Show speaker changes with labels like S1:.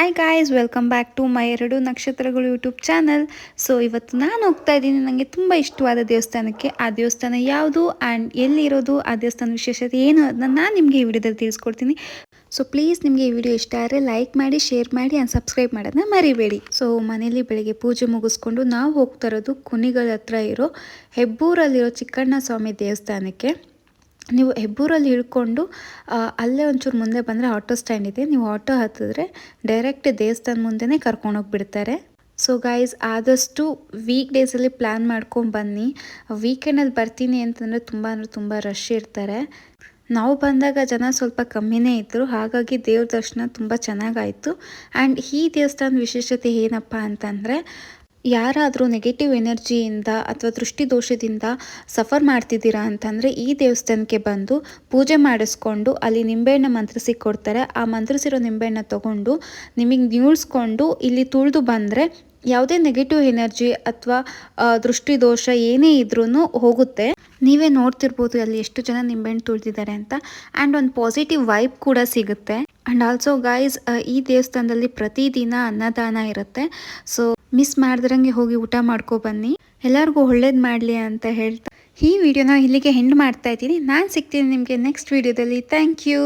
S1: Hi guys, welcome back to my 2 ನಕ್ಷತ್ರಗಳು YouTube channel. So ಇವತ್ತು ನಾನು ಹೋಗ್ತಾ ಇದ್ದೀನಿ ನನಗೆ ತುಂಬ ಇಷ್ಟವಾದ ದೇವಸ್ಥಾನಕ್ಕೆ. ಆ ದೇವಸ್ಥಾನ ಯಾವುದು ಆ್ಯಂಡ್ ಎಲ್ಲಿರೋದು, ಆ ದೇವಸ್ಥಾನ ವಿಶೇಷತೆ ಏನು ಅದನ್ನ ನಾನು ನಿಮಗೆ ಈ ವಿಡಿಯೋದಲ್ಲಿ ತಿಳಿಸ್ಕೊಡ್ತೀನಿ. ಸೊ ಪ್ಲೀಸ್ ನಿಮಗೆ ಈ ವಿಡಿಯೋ ಇಷ್ಟ ಆದರೆ ಲೈಕ್ ಮಾಡಿ, ಶೇರ್ ಮಾಡಿ ಆ್ಯಂಡ್ ಸಬ್ಸ್ಕ್ರೈಬ್ ಮಾಡೋದನ್ನ ಮರಿಬೇಡಿ. ಸೊ ಮನೇಲಿ ಬೆಳಗ್ಗೆ ಪೂಜೆ ಮುಗಿಸ್ಕೊಂಡು ನಾವು ಹೋಗ್ತಾ ಇರೋದು ಕುಣಿಗಲ್ ಹತ್ರ ಇರೋ ಹೆಬ್ಬೂರಲ್ಲಿರೋ ಚಿಕ್ಕಣ್ಣ ಸ್ವಾಮಿ ದೇವಸ್ಥಾನಕ್ಕೆ. ನೀವು ಹೆಬ್ಬೂರಲ್ಲಿ ಇಳ್ಕೊಂಡು ಅಲ್ಲೇ ಒಂಚೂರು ಮುಂದೆ ಬಂದರೆ ಆಟೋ ಸ್ಟ್ಯಾಂಡ್ ಇದೆ. ನೀವು ಆಟೋ ಹತ್ತಿದ್ರೆ ಡೈರೆಕ್ಟ್ ದೇವಸ್ಥಾನ ಮುಂದೆನೇ ಕರ್ಕೊಂಡೋಗ್ಬಿಡ್ತಾರೆ. ಸೊ ಗೈಸ್, ಆದಷ್ಟು ವೀಕ್ ಡೇಸಲ್ಲಿ ಪ್ಲ್ಯಾನ್ ಮಾಡ್ಕೊಂಡು ಬನ್ನಿ. ವೀಕೆಂಡಲ್ಲಿ ಬರ್ತೀನಿ ಅಂತಂದರೆ ತುಂಬ ರಶ್ ಇರ್ತಾರೆ. ನಾವು ಬಂದಾಗ ಜನ ಸ್ವಲ್ಪ ಕಮ್ಮಿನೇ ಇದ್ದರು, ಹಾಗಾಗಿ ದೇವ್ರ ದರ್ಶನ ತುಂಬ ಚೆನ್ನಾಗಾಯಿತು. ಆ್ಯಂಡ್ ಈ ದೇವಸ್ಥಾನದ ವಿಶೇಷತೆ ಏನಪ್ಪ ಅಂತಂದರೆ, ಯಾರಾದರೂ ನೆಗೆಟಿವ್ ಎನರ್ಜಿಯಿಂದ ಅಥವಾ ದೃಷ್ಟಿ ದೋಷದಿಂದ ಸಫರ್ ಮಾಡ್ತಿದ್ದೀರಾ ಅಂತಂದರೆ ಈ ದೇವಸ್ಥಾನಕ್ಕೆ ಬಂದು ಪೂಜೆ ಮಾಡಿಸ್ಕೊಂಡು ಅಲ್ಲಿ ನಿಂಬೆಹಣ್ಣು ಮಂತ್ರಿಸಿ ಕೊಡ್ತಾರೆ. ಆ ಮಂತ್ರಿಸಿರೋ ನಿಂಬೆಹಣ್ಣು ತೊಗೊಂಡು ನಿಮಗೆ ನ್ಯೂಳ್ಸ್ಕೊಂಡು ಇಲ್ಲಿ ತುಳಿದು ಬಂದರೆ ಯಾವುದೇ ನೆಗೆಟಿವ್ ಎನರ್ಜಿ ಅಥವಾ ದೃಷ್ಟಿ ದೋಷ ಏನೇ ಇದ್ರೂ ಹೋಗುತ್ತೆ. ನೀವೇ ನೋಡ್ತಿರ್ಬೋದು ಅಲ್ಲಿ ಎಷ್ಟು ಜನ ನಿಂಬೆಹಣ್ಣು ತುಳಿದಿದ್ದಾರೆ ಅಂತ. ಆ್ಯಂಡ್ ಒಂದು ಪಾಸಿಟಿವ್ ವೈಬ್ ಕೂಡ ಸಿಗುತ್ತೆ. ಆ್ಯಂಡ್ ಆಲ್ಸೋ ಗೈಸ್, ಈ ದೇವಸ್ಥಾನದಲ್ಲಿ ಪ್ರತಿದಿನ ಅನ್ನದಾನ ಇರುತ್ತೆ. ಸೊ ಮಿಸ್ ಮಾಡ್ದಿರಂಗೆ ಹೋಗಿ ಊಟ ಮಾಡ್ಕೊ ಬನ್ನಿ. ಎಲ್ಲರಿಗೂ ಒಳ್ಳೇದು ಮಾಡಲಿ ಅಂತ ಹೇಳ್ತಾ ಈ ವಿಡಿಯೋನ ಇಲ್ಲಿಗೆ ಎಂಡ್ ಮಾಡ್ತಾ ಇದ್ದೀನಿ. ನಾನು ಸಿಗ್ತೀನಿ ನಿಮಗೆ ನೆಕ್ಸ್ಟ್ ವಿಡಿಯೋದಲ್ಲಿ. Thank you.